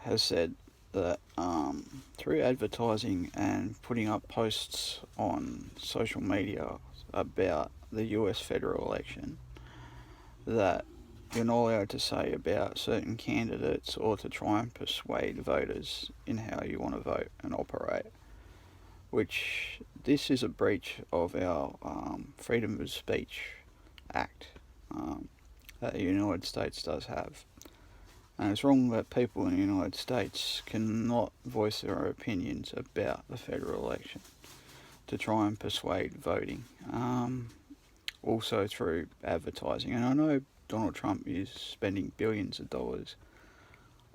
has said that through advertising and putting up posts on social media about the US federal election, that you're not allowed to say about certain candidates or to try and persuade voters in how you want to vote and operate, which this is a breach of our Freedom of Speech Act that the United States does have. And it's wrong that people in the United States cannot voice their opinions about the federal election to try and persuade voting. Also through advertising. And I know Donald Trump is spending billions of dollars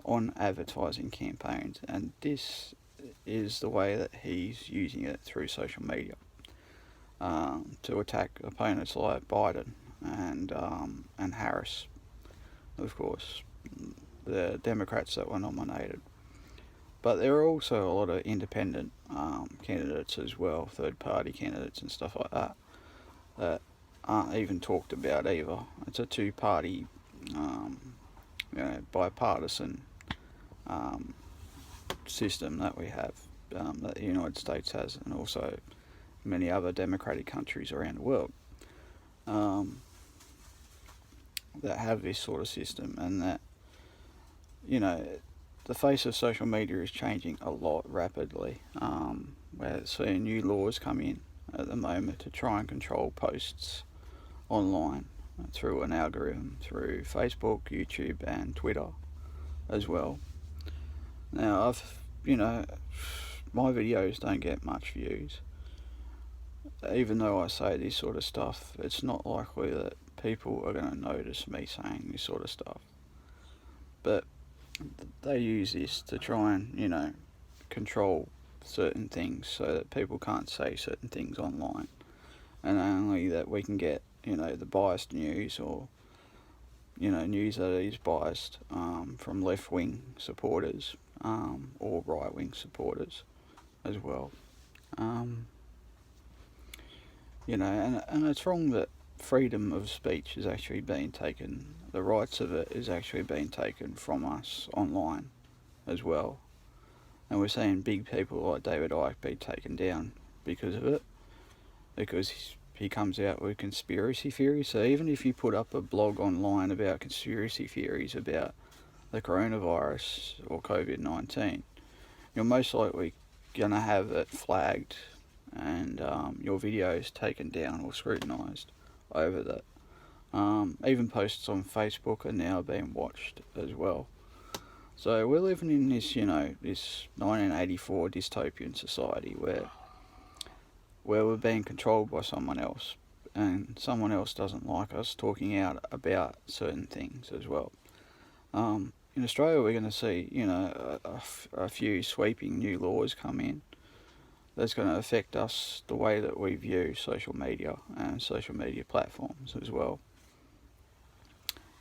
on advertising campaigns, and this is the way that he's using it through social media to attack opponents like Biden and Harris, of course, the Democrats that were nominated. But there are also a lot of independent candidates as well, third-party candidates and stuff like that, that aren't even talked about either. It's a two-party, bipartisan system that we have, that the United States has, and also many other democratic countries around the world that have this sort of system, and that, the face of social media is changing a lot rapidly. We're seeing new laws come in at the moment to try and control posts online through an algorithm through Facebook, YouTube, and Twitter as well. Now, my videos don't get much views. Even though I say this sort of stuff, it's not likely that people are going to notice me saying this sort of stuff. But they use this to try and, control certain things so that people can't say certain things online. And only that we can get, the biased news or, news that is biased from left-wing supporters or right-wing supporters as well. And it's wrong that freedom of speech is actually being taken, the rights of it is actually being taken from us online as well. And we're seeing big people like David Icke be taken down because of it, because he comes out with conspiracy theories. So even if you put up a blog online about conspiracy theories about the coronavirus or COVID-19, you're most likely going to have it flagged and your videos taken down or scrutinised over that. Even posts on Facebook are now being watched as well. So we're living in this, this 1984 dystopian society where we're being controlled by someone else, and someone else doesn't like us talking out about certain things as well. In Australia, we're going to see, a few sweeping new laws come in that's going to affect us, the way that we view social media and social media platforms as well,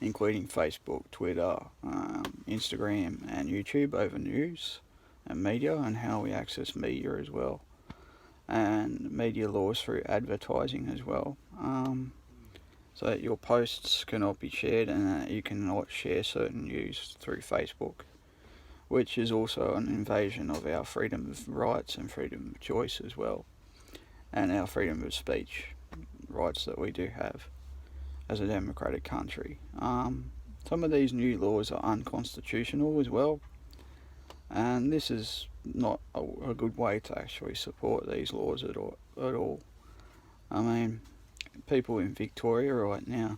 including Facebook, Twitter, Instagram and YouTube over news and media, and how we access media as well, and media laws through advertising as well, so that your posts cannot be shared and that you cannot share certain news through Facebook, which is also an invasion of our freedom of rights and freedom of choice as well, and our freedom of speech rights that we do have as a democratic country. Some of these new laws are unconstitutional as well, and this is not a good way to actually support these laws at all. I mean, people in Victoria right now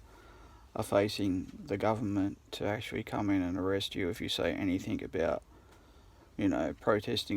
are facing the government to actually come in and arrest you if you say anything about, protesting